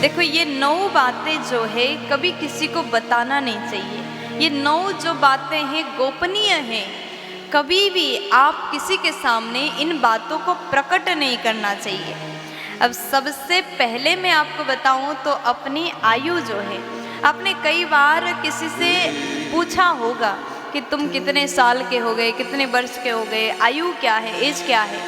देखो, ये 9 बातें जो है कभी किसी को बताना नहीं चाहिए। ये 9 जो बातें हैं गोपनीय हैं। कभी भी आप किसी के सामने इन बातों को प्रकट नहीं करना चाहिए। अब सबसे पहले मैं आपको बताऊं तो अपनी आयु जो है, आपने कई बार किसी से पूछा होगा कि तुम कितने साल के हो गए, कितने वर्ष के हो गए, आयु क्या है, एज क्या है।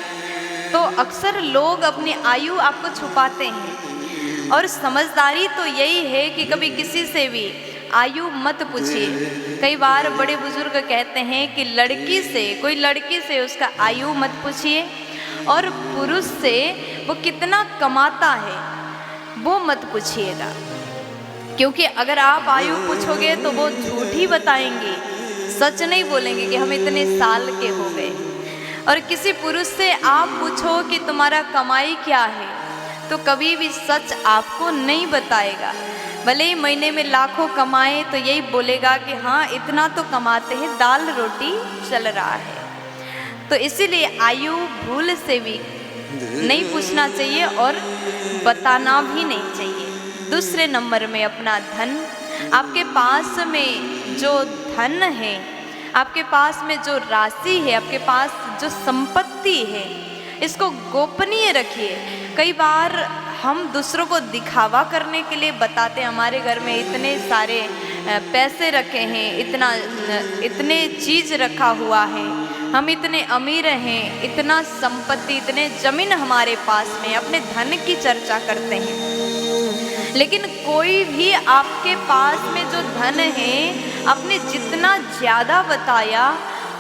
तो अक्सर लोग अपनी आयु आपको छुपाते हैं और समझदारी तो यही है कि कभी किसी से भी आयु मत पूछिए। कई बार बड़े बुजुर्ग कहते हैं कि कोई लड़की से उसका आयु मत पूछिए, और पुरुष से वो कितना कमाता है वो मत पूछिएगा, क्योंकि अगर आप आयु पूछोगे तो वो झूठ ही बताएंगे, सच नहीं बोलेंगे कि हम इतने साल के हो गए। और किसी पुरुष से आप पूछो कि तुम्हारा कमाई क्या है, तो कभी भी सच आपको नहीं बताएगा। भले ही महीने में लाखों कमाए तो यही बोलेगा कि हाँ इतना तो कमाते हैं, दाल रोटी चल रहा है। तो इसीलिए आयु भूल से भी नहीं पूछना चाहिए और बताना भी नहीं चाहिए। दूसरे नंबर में अपना धन। आपके पास में जो धन है, आपके पास में जो राशि है, आपके पास जो संपत्ति है, इसको गोपनीय रखिए। कई बार हम दूसरों को दिखावा करने के लिए बताते हैं हमारे घर में इतने सारे पैसे रखे हैं, इतने चीज़ रखा हुआ है, हम इतने अमीर हैं, इतना संपत्ति, इतने जमीन हमारे पास में, अपने धन की चर्चा करते हैं। लेकिन कोई भी आपके पास में जो धन है, आपने जितना ज़्यादा बताया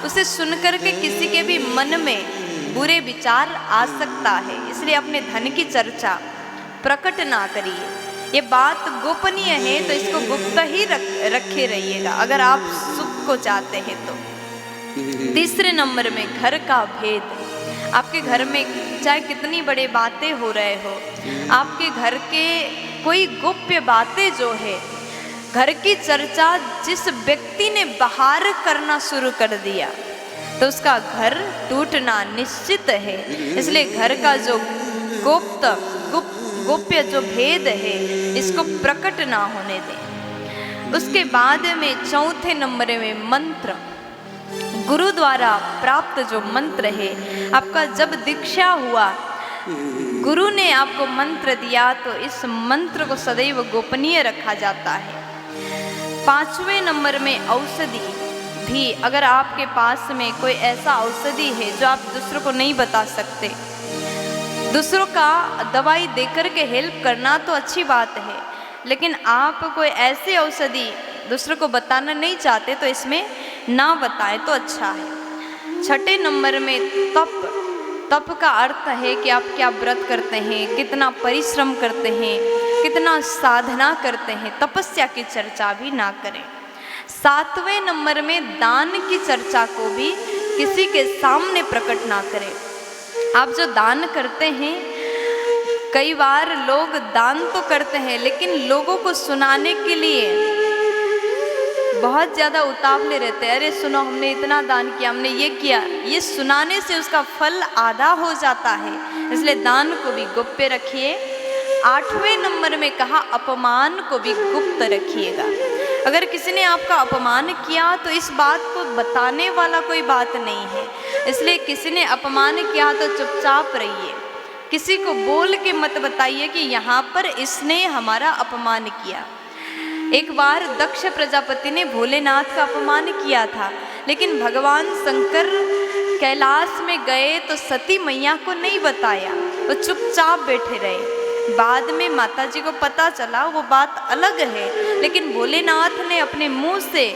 उसे सुनकर के किसी के भी मन में बुरे विचार आ सकता है। इसलिए अपने धन की चर्चा प्रकट ना करिए। ये बात गोपनीय है तो इसको गुप्त ही रखे रहिएगा अगर आप सुख को चाहते हैं तो। तीसरे नंबर में घर का भेद। आपके घर में चाहे कितनी बड़ी बातें हो रहे हो, आपके घर के कोई गोप्य बातें जो है, घर की चर्चा जिस व्यक्ति ने बाहर करना शुरू कर दिया तो उसका घर टूटना निश्चित है। इसलिए घर का जो गोप्य जो भेद है, इसको प्रकट ना होने दें। उसके बाद में चौथे नंबर में मंत्र। गुरु द्वारा प्राप्त जो मंत्र है, आपका जब दीक्षा हुआ, गुरु ने आपको मंत्र दिया तो इस मंत्र को सदैव गोपनीय रखा जाता है। 5वें नंबर में औषधि भी। अगर आपके पास में कोई ऐसा औषधि है जो आप दूसरों को नहीं बता सकते, दूसरों का दवाई देकर के हेल्प करना तो अच्छी बात है, लेकिन आप कोई ऐसी औषधि दूसरों को बताना नहीं चाहते तो इसमें ना बताएं तो अच्छा है। 6ठे नंबर में तप का अर्थ है कि आप क्या व्रत करते हैं, कितना परिश्रम करते हैं, कितना साधना करते हैं, तपस्या की चर्चा भी ना करें। 7वें नंबर में दान की चर्चा को भी किसी के सामने प्रकट ना करें। आप जो दान करते हैं, कई बार लोग दान तो करते हैं लेकिन लोगों को सुनाने के लिए बहुत ज़्यादा उतावले रहते हैं। अरे सुनो, हमने इतना दान किया, हमने ये किया। ये सुनाने से उसका फल आधा हो जाता है, इसलिए दान को भी गुप्त रखिए। 8वें नंबर में कहा अपमान को भी गुप्त रखिएगा। अगर किसी ने आपका अपमान किया तो इस बात को बताने वाला कोई बात नहीं है, इसलिए किसी ने अपमान किया तो चुपचाप रहिए। किसी को बोल के मत बताइए कि यहाँ पर इसने हमारा अपमान किया। एक बार दक्ष प्रजापति ने भोलेनाथ का अपमान किया था, लेकिन भगवान शंकर कैलाश में गए तो सती मैया को नहीं बताया, वो चुपचाप बैठे रहे। बाद में माता जी को पता चला, वो बात अलग है, लेकिन भोलेनाथ ने अपने मुंह से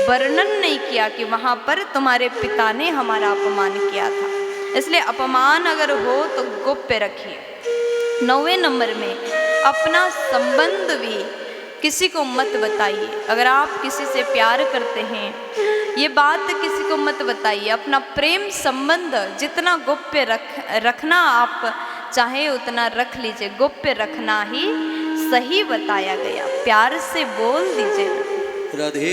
वर्णन नहीं किया कि वहाँ पर तुम्हारे पिता ने हमारा अपमान किया था। इसलिए अपमान अगर हो तो गोप्य रखिए। 9वें नंबर में अपना संबंध भी किसी को मत बताइए। अगर आप किसी से प्यार करते हैं, ये बात किसी को मत बताइए। अपना प्रेम संबंध जितना गोप्य रखना आप चाहे उतना रख लीजिए। गोप्य रखना ही सही बताया गया। प्यार से बोल दीजिए। राधे।